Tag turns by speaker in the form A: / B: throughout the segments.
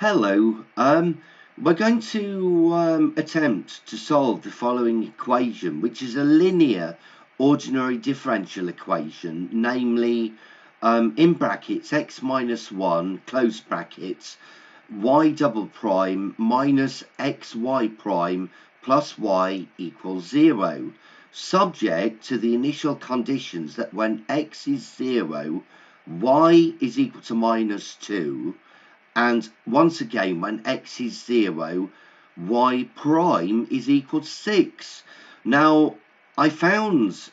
A: Hello. We're going to attempt to solve the following equation, which is a linear ordinary differential equation, namely in brackets x minus 1, close brackets, y double prime minus xy prime plus y equals 0, subject to the initial conditions that when x is 0, y is equal to minus 2, and once again, when x is 0, y prime is equal to 6. Now, I found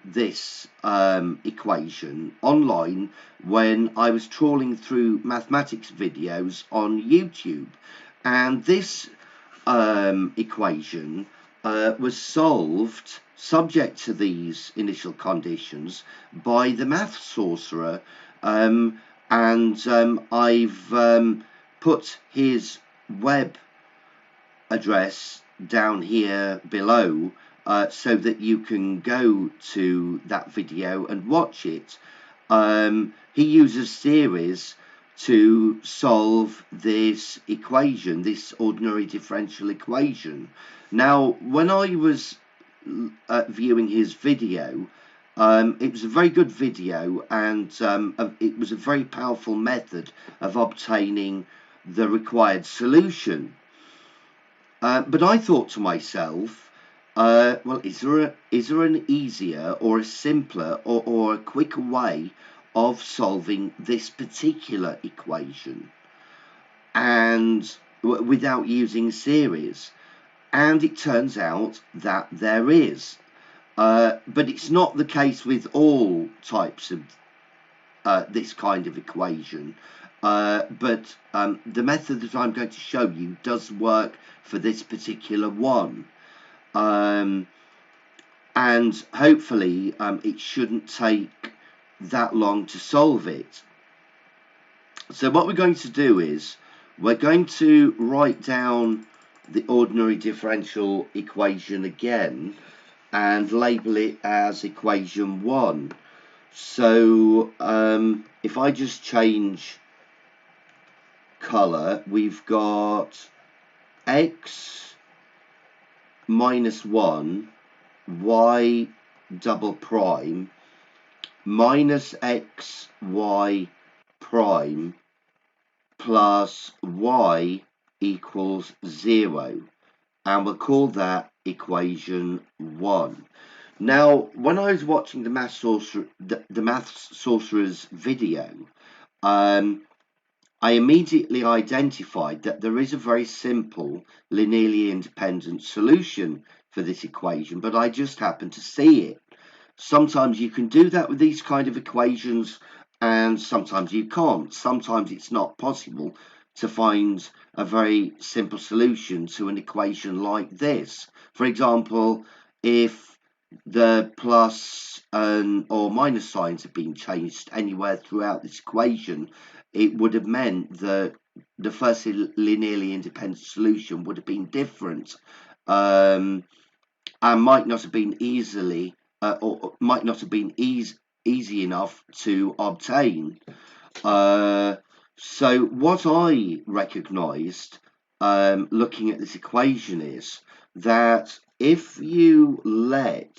A: this equation online when I was trawling through mathematics videos on YouTube. And this equation was solved subject to these initial conditions by the math sorcerer, and I've put his web address down here below so that you can go to that video and watch it. He uses series to solve this equation, this ordinary differential equation. Now, when I was viewing his video, it was a very good video, and it was a very powerful method of obtaining the required solution. But I thought to myself, well, is there an easier or a simpler or a quicker way of solving this particular equation, and without using series? And it turns out that there is. But it's not the case with all types of this kind of equation. But the method that I'm going to show you does work for this particular one. And hopefully it shouldn't take that long to solve it. So what we're going to do is we're going to write down the ordinary differential equation again and label it as equation 1. So if I just change colour, we've got x minus 1, y double prime minus xy prime plus y equals 0, and we'll call that equation 1. Now, when I was watching the math sorcerer's video, I immediately identified that there is a very simple linearly independent solution for this equation, but I just happened to see it. Sometimes you can do that with these kind of equations, and sometimes you can't. Sometimes it's not possible to find a very simple solution to an equation like this. For example, if the plus or minus signs have been changed anywhere throughout this equation, it would have meant that the first linearly independent solution would have been different, and might not have been easy enough to obtain. So what I recognised looking at this equation is that if you let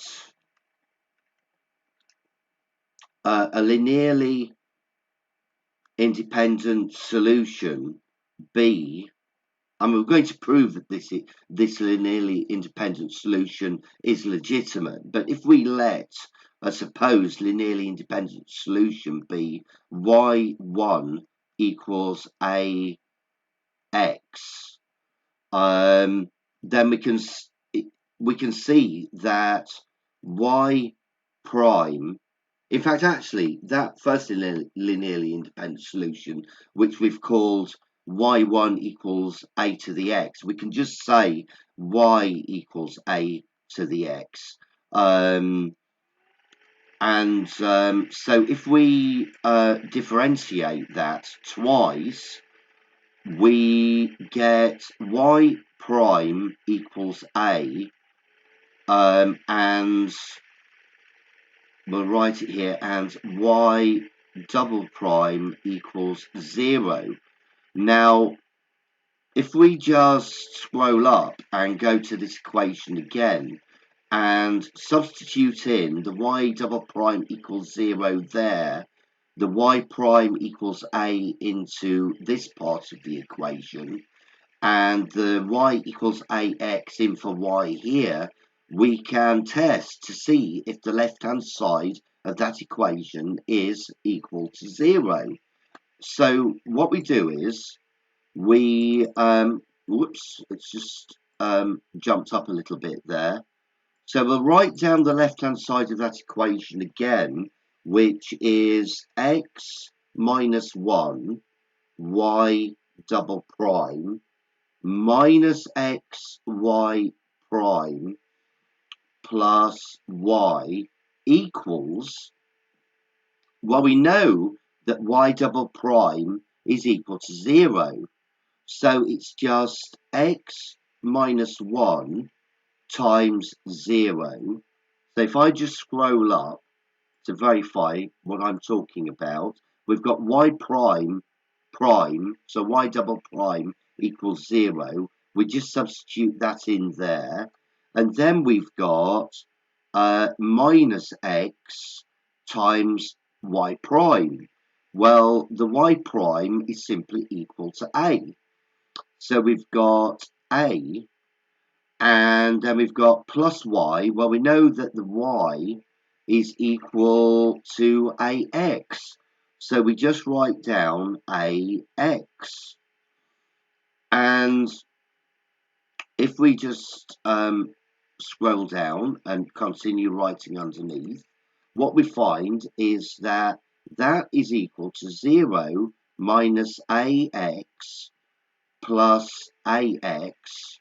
A: a linearly independent solution be, and we're going to prove that this linearly independent solution is legitimate, but if we let a supposed linearly independent solution be y1 equals ax, then we can see that y prime, in fact, actually, that first linearly independent solution, which we've called y1 equals a to the x, we can just say y equals a to the x. So if we differentiate that twice, we get y prime equals a, and we'll write it here, and y double prime equals 0. Now, if we just scroll up and go to this equation again and substitute in the y double prime equals 0 there, the y prime equals a into this part of the equation, and the y equals ax in for y here, we can test to see if the left-hand side of that equation is equal to 0. So what we do is we, whoops, it's just jumped up a little bit there. So we'll write down the left-hand side of that equation again, which is x minus 1 y double prime minus x y prime plus y equals, well, we know that y double prime is equal to 0. So it's just x minus 1 times 0. So if I just scroll up to verify what I'm talking about, we've got y prime, so y double prime equals 0. We just substitute that in there. And then we've got minus x times y prime. Well, the y prime is simply equal to a. So we've got a, and then we've got plus y. Well, we know that the y is equal to ax. So we just write down ax. And if we just scroll down and continue writing underneath, what we find is that that is equal to 0 minus ax plus ax,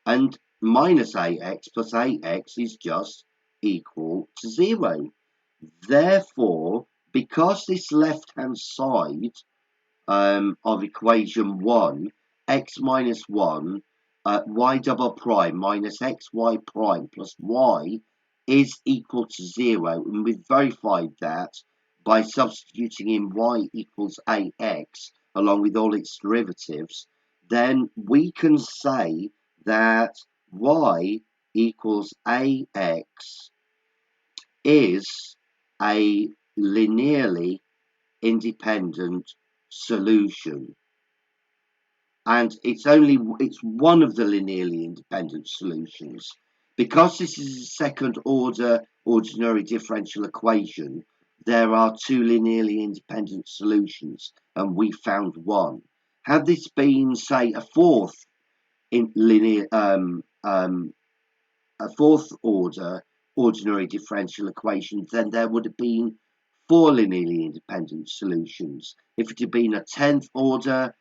A: and minus ax plus ax is just equal to 0. Therefore, because this left-hand side of equation 1, x minus 1, y double prime minus xy prime plus y is equal to 0, and we've verified that by substituting in y equals ax along with all its derivatives, then we can say that y equals ax is a linearly independent solution, and it's one of the linearly independent solutions. Because this is a second order ordinary differential equation, there are two linearly independent solutions, and we found one. Had this been, say, a fourth order ordinary differential equation, then there would have been four linearly independent solutions. If it had been a 10th order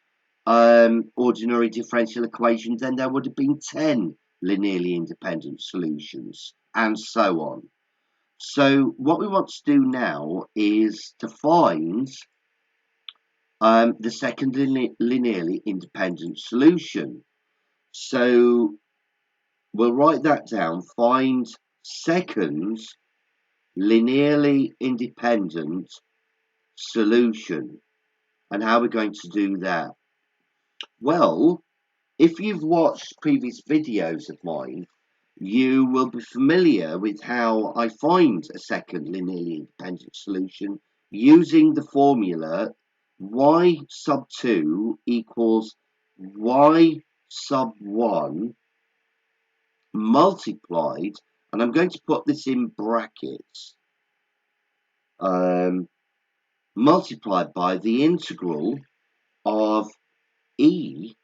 A: ordinary differential equation, then there would have been 10 linearly independent solutions, and so on. So what we want to do now is to find the second linearly independent solution. So we'll write that down. Find second linearly independent solution. And how we're going to do that? Well, if you've watched previous videos of mine, you will be familiar with how I find a second linearly independent solution using the formula y sub 2 equals y sub 1 multiplied, and I'm going to put this in brackets, multiplied by the integral of e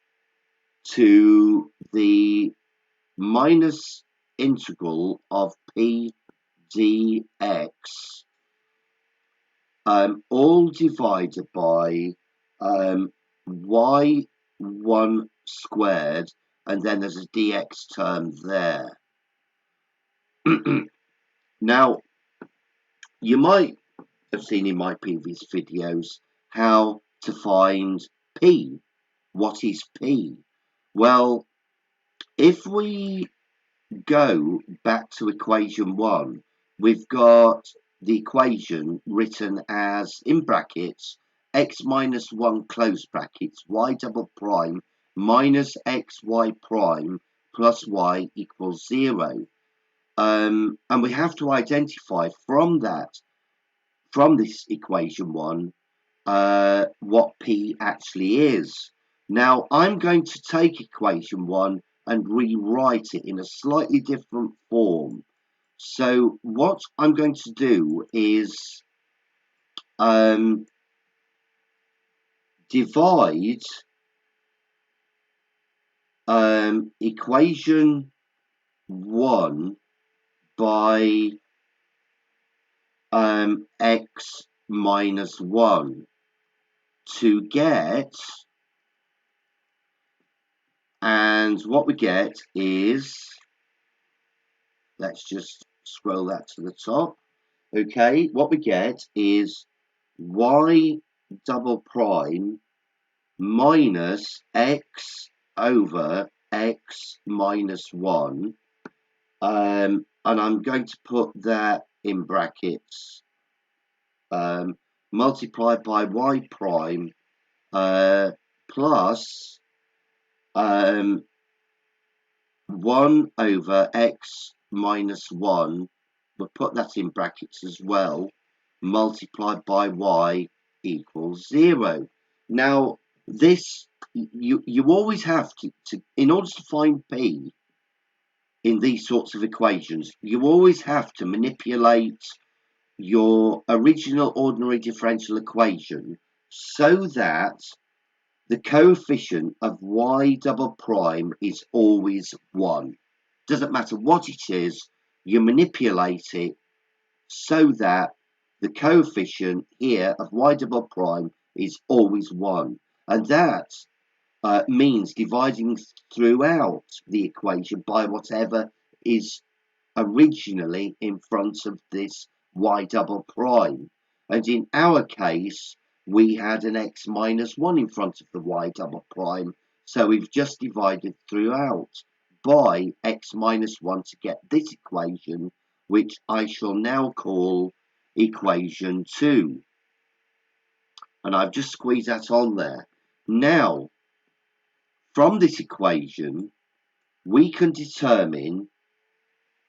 A: to the minus integral of p dx, all divided by y1 squared, and then there's a dx term there. Now, you might have seen in my previous videos how to find p. What is p? Well, if we go back to equation 1, we've got the equation written as, in brackets, x minus 1 close brackets y double prime minus xy prime plus y equals 0. And we have to identify from this equation 1 what P actually is. Now I'm going to take equation 1 and rewrite it in a slightly different form. So what I'm going to do is divide equation 1 by x minus 1 to get, and what we get is, let's just scroll that to the top. Okay, what we get is y double prime minus x over x minus 1. And I'm going to put that in brackets, multiplied by y prime plus 1 over x minus 1, we'll put that in brackets as well, multiplied by y equals 0. Now, this, you always have to, in order to find P in these sorts of equations, you always have to manipulate your original ordinary differential equation so that the coefficient of y double prime is always 1. Doesn't matter what it is, you manipulate it so that the coefficient here of y double prime is always 1. And that means dividing throughout the equation by whatever is originally in front of this y double prime. And in our case, we had an x minus 1 in front of the y double prime, so we've just divided throughout by x minus 1 to get this equation, which I shall now call equation 2. And I've just squeezed that on there. Now, from this equation, we can determine,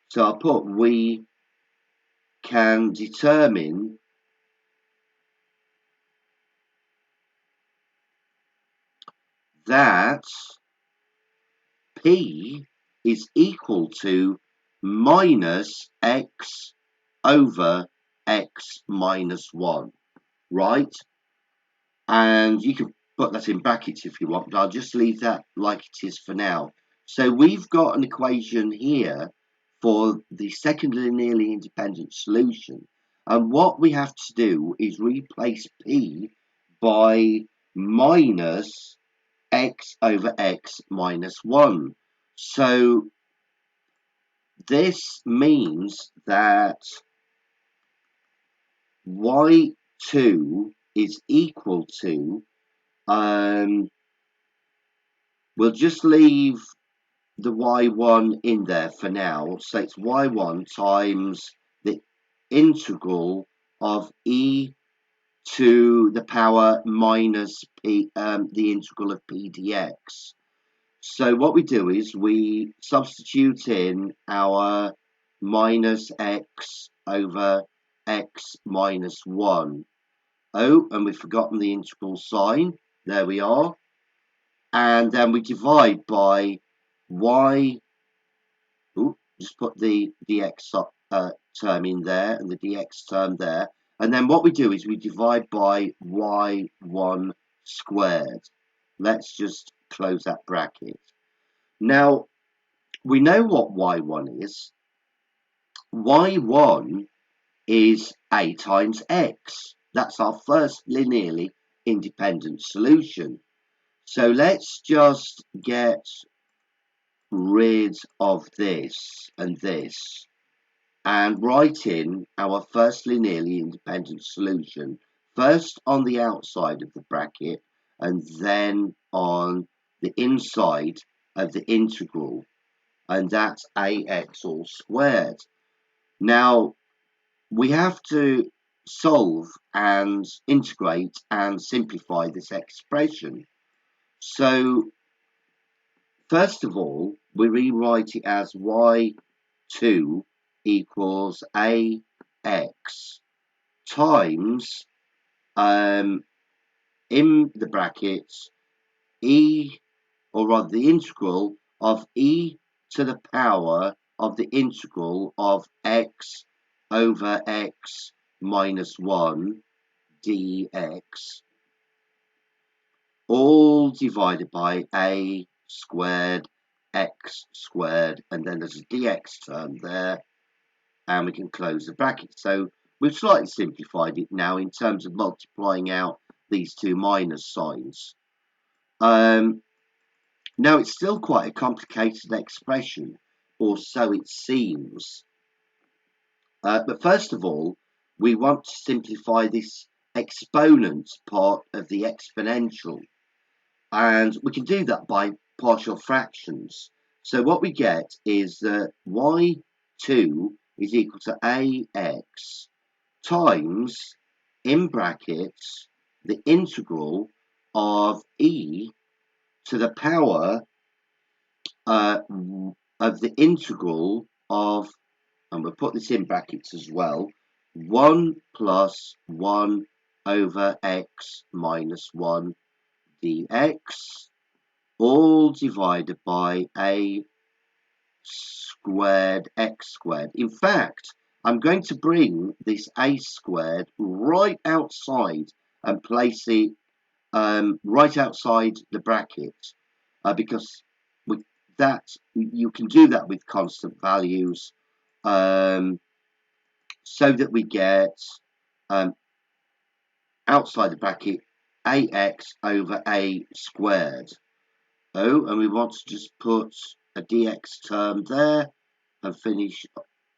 A: so I'll put we can determine that P is equal to minus x over x minus 1, right? And you can put that in brackets if you want, but I'll just leave that like it is for now. So we've got an equation here for the second linearly independent solution. And what we have to do is replace P by minus x over x minus 1. So this means that y2 is equal to, we'll just leave the y1 in there for now, so it's y1 times the integral of e to the power minus p, the integral of p dx. So what we do is we substitute in our minus x over x minus 1. Oh, and we've forgotten the integral sign. There we are. And then we divide by y. Ooh, just put the dx term in there and the dx term there. And then what we do is we divide by y1 squared. Let's just close that bracket. Now, we know what y1 is. y1 is a times x. That's our first linearly independent solution. So let's just get rid of this and this and write in our first linearly independent solution, first on the outside of the bracket and then on the inside of the integral, and that's ax all squared. Now we have to solve and integrate and simplify this expression. So first of all, we rewrite it as y2 equals ax times, in the brackets, or rather the integral of e to the power of the integral of x over x minus 1 dx, all divided by a squared x squared, and then there's a dx term there, and we can close the bracket. So we've slightly simplified it now in terms of multiplying out these two minus signs. Now it's still quite a complicated expression, or so it seems. But first of all, we want to simplify this exponent part of the exponential. And we can do that by partial fractions. So what we get is that y2 is equal to ax times, in brackets, the integral of e to the power of the integral of, and we'll put this in brackets as well, 1 plus 1 over x minus 1 dx, all divided by a squared x squared. In fact, I'm going to bring this a squared right outside and place it right outside the bracket, because with that you can do that with constant values, so that we get, outside the bracket, ax over a squared. Oh, and we want to just put a dx term there and finish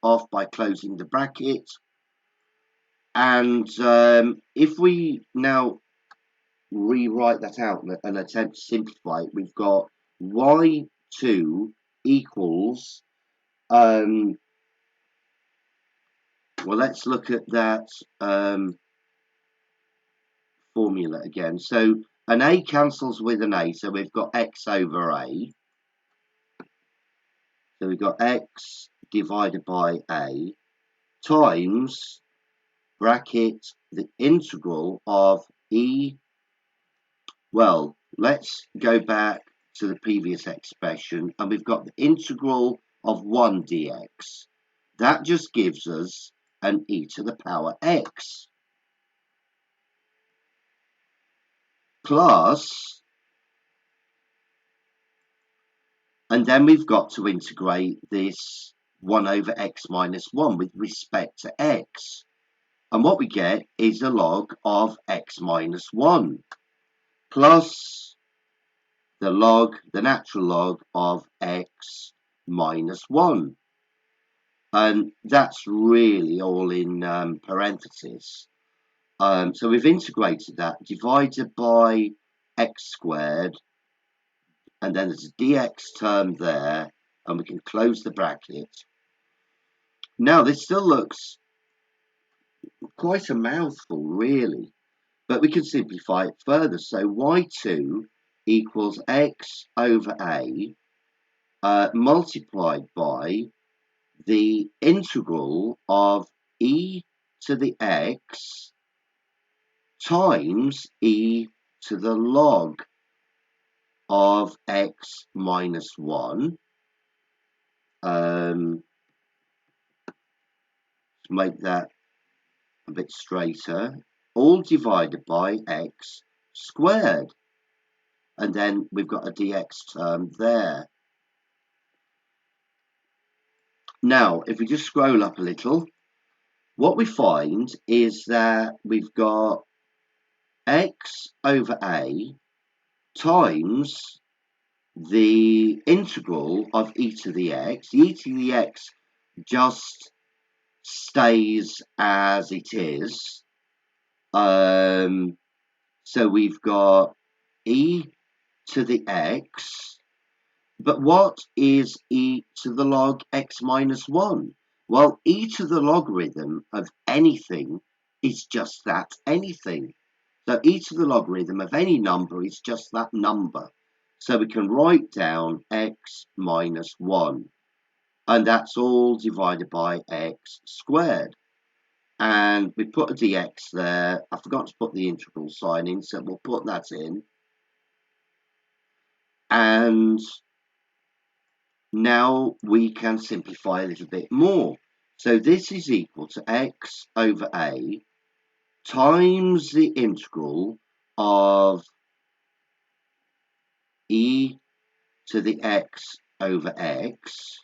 A: off by closing the bracket. And if we now rewrite that out and attempt to simplify it, we've got y2 equals, well, let's look at that formula again. So an a cancels with an a, so we've got x over a. So we've got x divided by a times, bracket, the integral of e. Well, let's go back to the previous expression, and we've got the integral of 1 dx. That just gives us an e to the power x, plus, and then we've got to integrate this 1 over x minus 1 with respect to x. And what we get is a log of x minus 1 plus the log, the natural log of x minus 1. And that's really all in parentheses. So we've integrated that, divided by x squared, and then there's a dx term there, and we can close the bracket. Now this still looks quite a mouthful, really, but we can simplify it further. So y2 equals x over a multiplied by the integral of e to the x times e to the log of x minus 1. To make that a bit straighter, all divided by x squared. And then we've got a dx term there. Now, if we just scroll up a little, what we find is that we've got x over a times the integral of e to the x. The e to the x just stays as it is. So we've got e to the x, but what is e to the log x minus 1? Well, e to the logarithm of anything is just that anything. So e to the logarithm of any number is just that number. So we can write down x minus 1. And that's all divided by x squared. And we put a dx there. I forgot to put the integral sign in, so we'll put that in. And now we can simplify a little bit more. So this is equal to x over a times the integral of e to the x over x,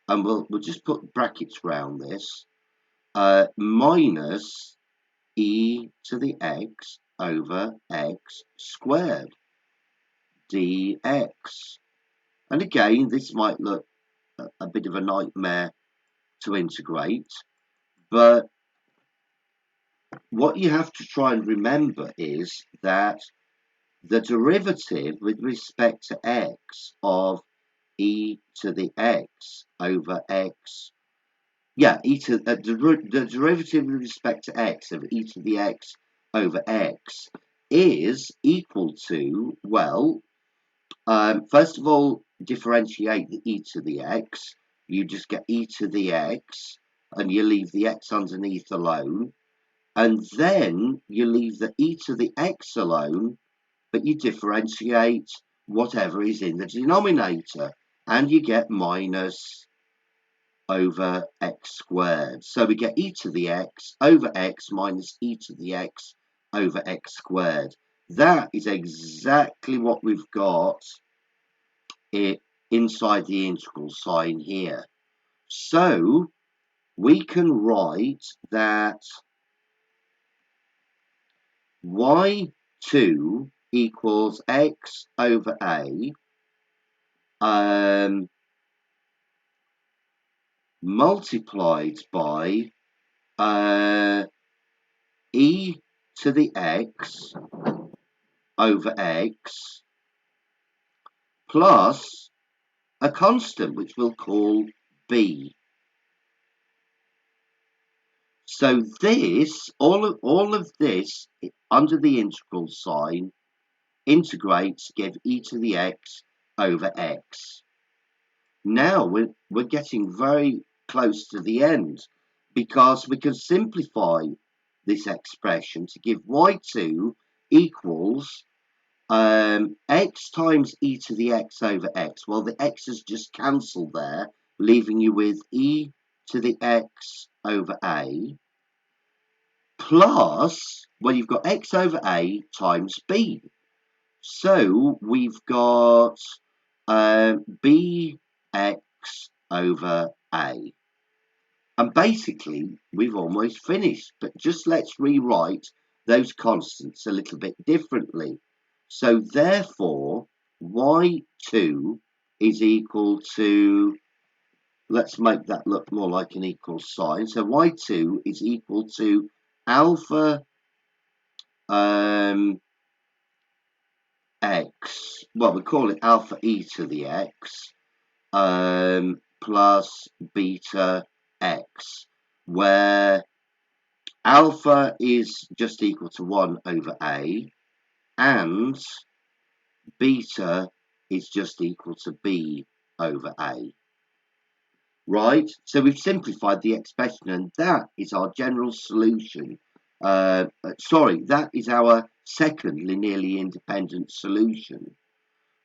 A: and we'll just put brackets around this, minus e to the x over x squared dx. And again, this might look a bit of a nightmare to integrate, but what you have to try and remember is that the derivative with respect to x of e to the x over x, the derivative with respect to x of e to the x over x is equal to, well, first of all, differentiate the e to the x. You just get e to the x, and you leave the x underneath alone. And then you leave the e to the x alone, but you differentiate whatever is in the denominator, and you get minus over x squared. So we get e to the x over x minus e to the x over x squared. That is exactly what we've got inside the integral sign here. So we can write that y2 equals x over a multiplied by e to the x over x plus a constant which we'll call b. So this, all of this under the integral sign integrates to give e to the x over x. Now we're getting very close to the end, because we can simplify this expression to give y2 equals x times e to the x over x. Well, the x's just cancelled there, leaving you with e to the x over a plus, well, you've got x over a times b. So we've got bx over a. And basically, we've almost finished, but just let's rewrite those constants a little bit differently. So therefore, y2 is equal to, let's make that look more like an equal sign. So y2 is equal to alpha x, well, we call it alpha e to the x, plus beta x, where alpha is just equal to 1 over a, and beta is just equal to b over a. Right, so we've simplified the expression, and that is our general solution. That is our second linearly independent solution.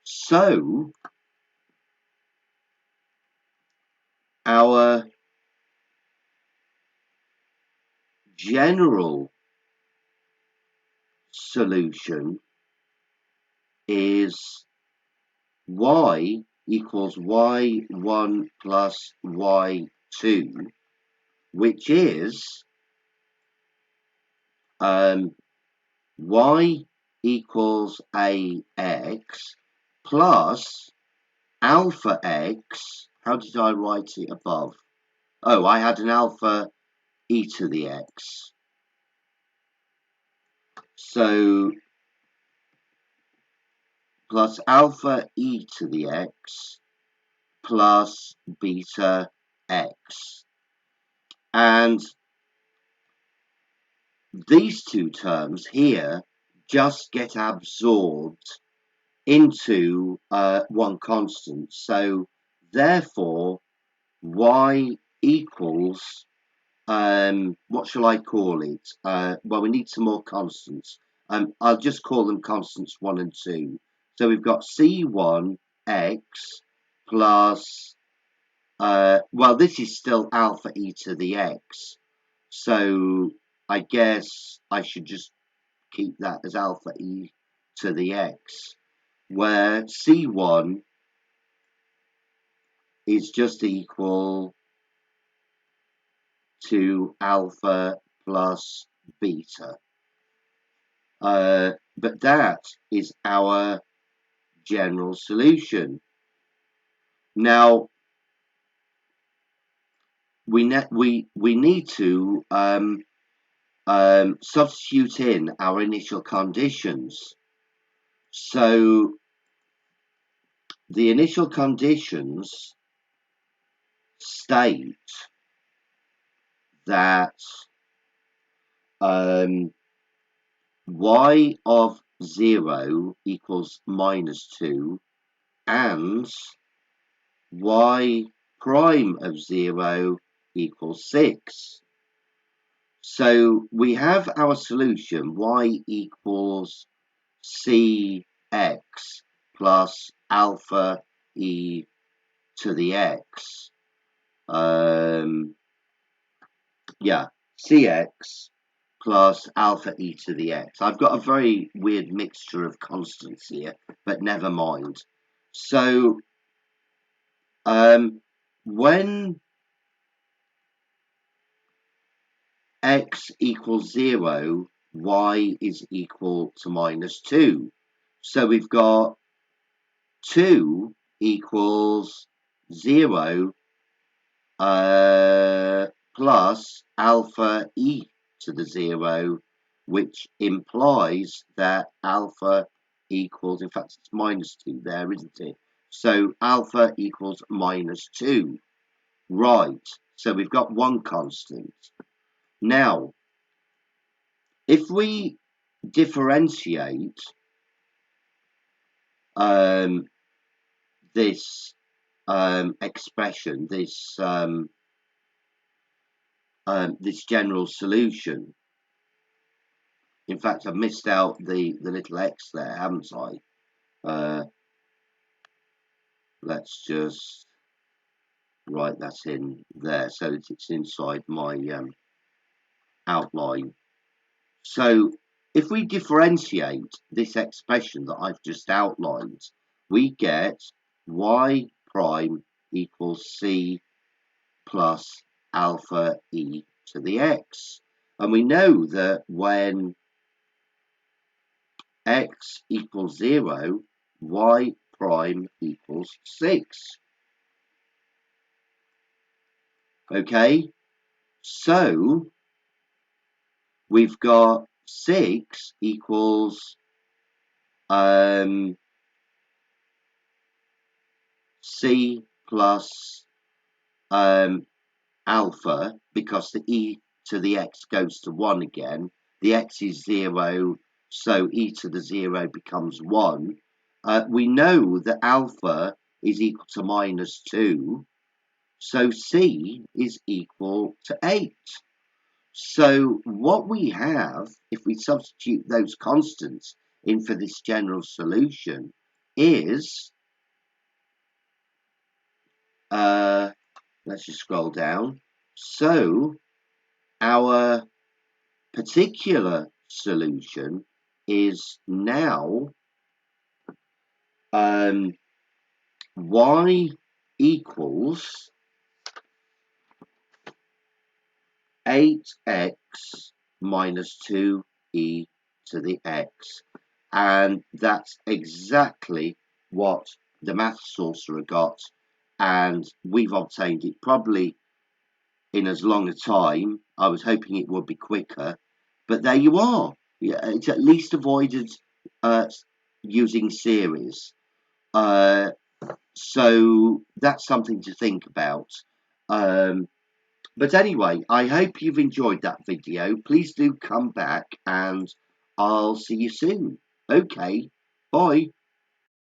A: So our general solution is y equals y1 plus y2, which is y equals ax plus alpha x. How did I write it above? Oh, I had an alpha e to the x. So plus alpha e to the x plus beta x. And these two terms here just get absorbed into one constant. So therefore, y equals, what shall I call it? Well, we need some more constants. I'll just call them constants 1 and 2. So we've got C1x plus, well, this is still alpha e to the x. So I guess I should just keep that as alpha e to the x, where C1 is just equal to alpha plus beta. But that is our general solution. Now, we need to substitute in our initial conditions. So the initial conditions state that y of 0 equals -2 and y prime of 0 equals 6. So we have our solution, y equals cx plus alpha e to the x. Cx plus alpha e to the x. I've got a very weird mixture of constants here, but never mind. So when x equals 0, y is equal to -2. So we've got 2 equals 0 plus alpha e to the 0, which implies that alpha equals, in fact, it's -2 there, isn't it? So alpha equals -2. Right, so we've got one constant. Now, if we differentiate this expression, this general solution, in fact, I've missed out the little x there, haven't I? Let's just write that in there so that it's inside my outline. So if we differentiate this expression that I've just outlined, we get y prime equals c plus alpha e to the x. And we know that when x equals 0, y prime equals 6. Okay, so we've got 6 equals c plus alpha, because the e to the x goes to 1 again. The x is 0, so e to the 0 becomes 1. We know that alpha is equal to -2, so c is equal to 8. So what we have, if we substitute those constants in for this general solution, is, let's just scroll down. So our particular solution is now y equals 8x minus 2e to the x. And that's exactly what the math sorcerer got, and we've obtained it probably in as long a time. I was hoping it would be quicker, but there you are. Yeah, it's at least avoided using series. So that's something to think about. But anyway, I hope you've enjoyed that video. Please do come back and I'll see you soon. Okay, bye.